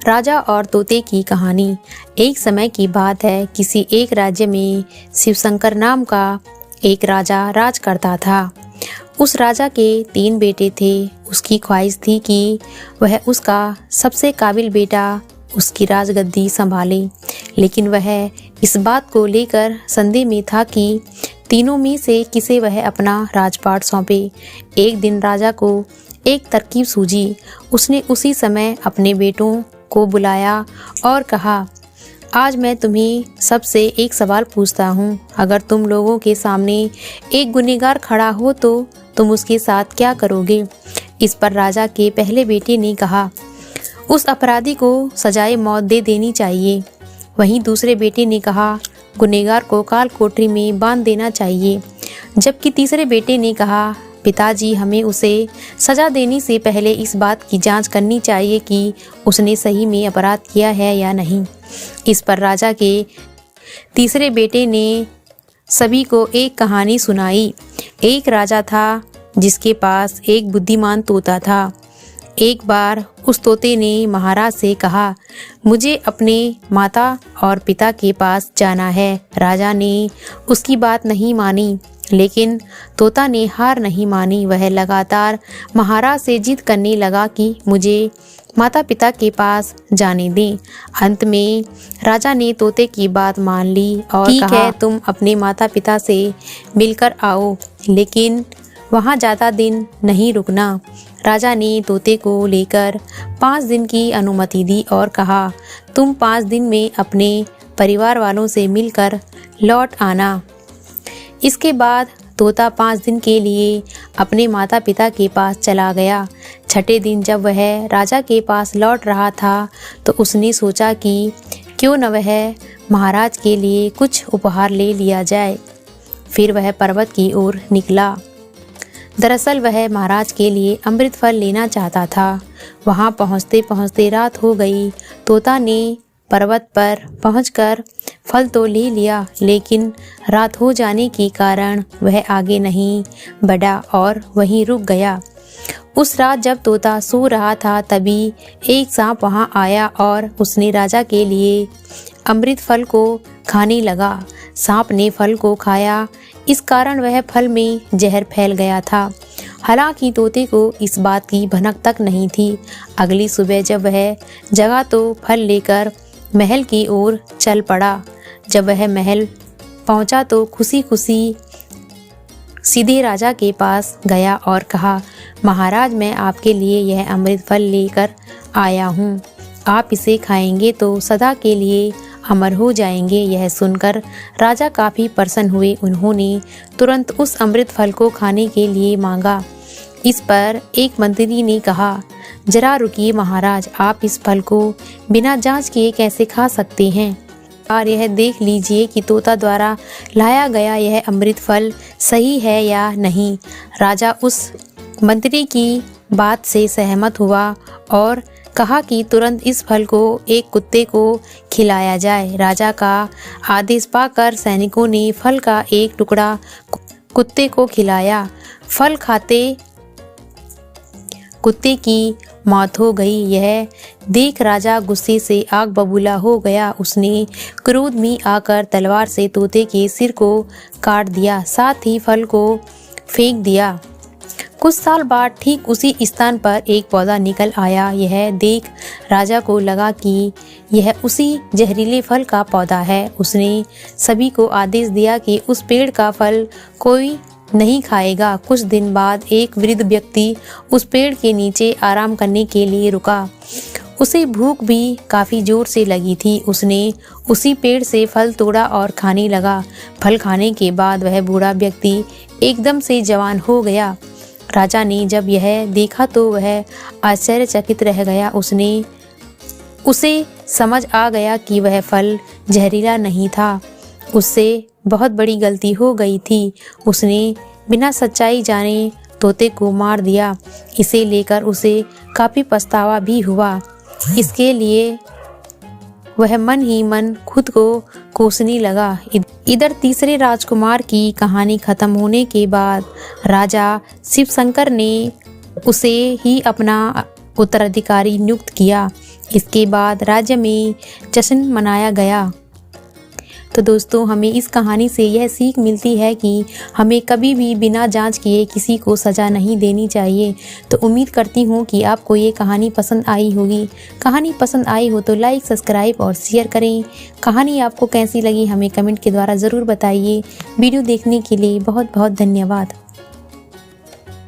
राजा और तोते की कहानी। एक समय की बात है, किसी एक राज्य में शिवशंकर नाम का एक राजा राज करता था। उस राजा के 3 बेटे थे। उसकी ख्वाहिश थी कि वह उसका सबसे काबिल बेटा उसकी राजगद्दी संभाले, लेकिन वह इस बात को लेकर संदेह में था कि तीनों में से किसे वह अपना राजपाट सौंपे। एक दिन राजा को एक तरकीब सूझी। उसने उसी समय अपने बेटों को बुलाया और कहा, आज मैं तुम्हें सबसे एक सवाल पूछता हूँ। अगर तुम लोगों के सामने एक गुनहगार खड़ा हो तो तुम उसके साथ क्या करोगे? इस पर राजा के पहले बेटे ने कहा, उस अपराधी को सजाए मौत दे देनी चाहिए। वहीं दूसरे बेटे ने कहा, गुनहगार को काल कोठरी में बांध देना चाहिए। जबकि तीसरे बेटे ने कहा, पिताजी, हमें उसे सजा देने से पहले इस बात की जांच करनी चाहिए कि उसने सही में अपराध किया है या नहीं। इस पर राजा के तीसरे बेटे ने सभी को एक कहानी सुनाई। एक राजा था जिसके पास एक बुद्धिमान तोता था। एक बार उस तोते ने महाराज से कहा, मुझे अपने माता और पिता के पास जाना है। राजा ने उसकी बात नहीं मानी, लेकिन तोता ने हार नहीं मानी। वह लगातार महाराज से जिद करने लगा कि मुझे माता पिता के पास जाने दें। अंत में राजा ने तोते की बात मान ली और ठीक है, तुम अपने माता पिता से मिलकर आओ, लेकिन वहाँ ज़्यादा दिन नहीं रुकना। राजा ने तोते को लेकर 5 दिन की अनुमति दी और कहा, तुम 5 दिन में अपने परिवार वालों से मिलकर लौट आना। इसके बाद तोता 5 दिन के लिए अपने माता पिता के पास चला गया। छठे दिन जब वह राजा के पास लौट रहा था तो उसने सोचा कि क्यों न वह महाराज के लिए कुछ उपहार ले लिया जाए। फिर वह पर्वत की ओर निकला। दरअसल वह महाराज के लिए अमृत फल लेना चाहता था। वहां पहुंचते पहुंचते रात हो गई। तोता ने पर्वत पर पहुंचकर फल तो ले लिया, लेकिन रात हो जाने के कारण वह आगे नहीं बढ़ा और वहीं रुक गया। उस रात जब तोता सो रहा था तभी एक सांप वहां आया और उसने राजा के लिए अमृत फल को खाने लगा। सांप ने फल को खाया, इस कारण वह फल में जहर फैल गया था। हालांकि तोते को इस बात की भनक तक नहीं थी। अगली सुबह जब वह जगा तो फल लेकर महल की ओर चल पड़ा। जब वह महल पहुंचा तो खुशी खुशी सीधे राजा के पास गया और कहा, महाराज, मैं आपके लिए यह अमृत फल लेकर आया हूँ। आप इसे खाएंगे तो सदा के लिए अमर हो जाएंगे। यह सुनकर राजा काफ़ी प्रसन्न हुए। उन्होंने तुरंत उस अमृत फल को खाने के लिए मांगा। इस पर एक मंत्री ने कहा, जरा रुकिए महाराज, आप इस फल को बिना जांच किए कैसे खा सकते हैं? और यह देख लीजिए कि तोता द्वारा लाया गया यह अमृत फल सही है या नहीं। राजा उस मंत्री की बात से सहमत हुआ और कहा कि तुरंत इस फल को एक कुत्ते को खिलाया जाए। राजा का आदेश पाकर सैनिकों ने फल का एक टुकड़ा कुत्ते को खिलाया। फल खाते कुत्ते की मौत हो गई। यह देख राजा गुस्से से आग बबूला हो गया। उसने क्रोध में आकर तलवार से तोते के सिर को काट दिया, साथ ही फल को फेंक दिया। कुछ साल बाद ठीक उसी स्थान पर एक पौधा निकल आया। यह देख राजा को लगा कि यह उसी जहरीले फल का पौधा है। उसने सभी को आदेश दिया कि उस पेड़ का फल कोई नहीं खाएगा। कुछ दिन बाद एक वृद्ध व्यक्ति उस पेड़ के नीचे आराम करने के लिए रुका। उसे भूख भी काफ़ी जोर से लगी थी। उसने उसी पेड़ से फल तोड़ा और खाने लगा। फल खाने के बाद वह बूढ़ा व्यक्ति एकदम से जवान हो गया। राजा ने जब यह देखा तो वह आश्चर्यचकित रह गया। उसे समझ आ गया कि वह फल जहरीला नहीं था। उससे बहुत बड़ी गलती हो गई थी। उसने बिना सच्चाई जाने तोते को मार दिया। इसे लेकर उसे काफ़ी पछतावा भी हुआ। इसके लिए वह मन ही मन खुद को कोसने लगा। इधर तीसरे राजकुमार की कहानी खत्म होने के बाद राजा शिवशंकर ने उसे ही अपना उत्तराधिकारी नियुक्त किया। इसके बाद राज्य में जश्न मनाया गया। तो दोस्तों, हमें इस कहानी से यह सीख मिलती है कि हमें कभी भी बिना जांच किए किसी को सज़ा नहीं देनी चाहिए। तो उम्मीद करती हूँ कि आपको ये कहानी पसंद आई होगी। कहानी पसंद आई हो तो लाइक, सब्सक्राइब और शेयर करें। कहानी आपको कैसी लगी हमें कमेंट के द्वारा ज़रूर बताइए। वीडियो देखने के लिए बहुत बहुत धन्यवाद।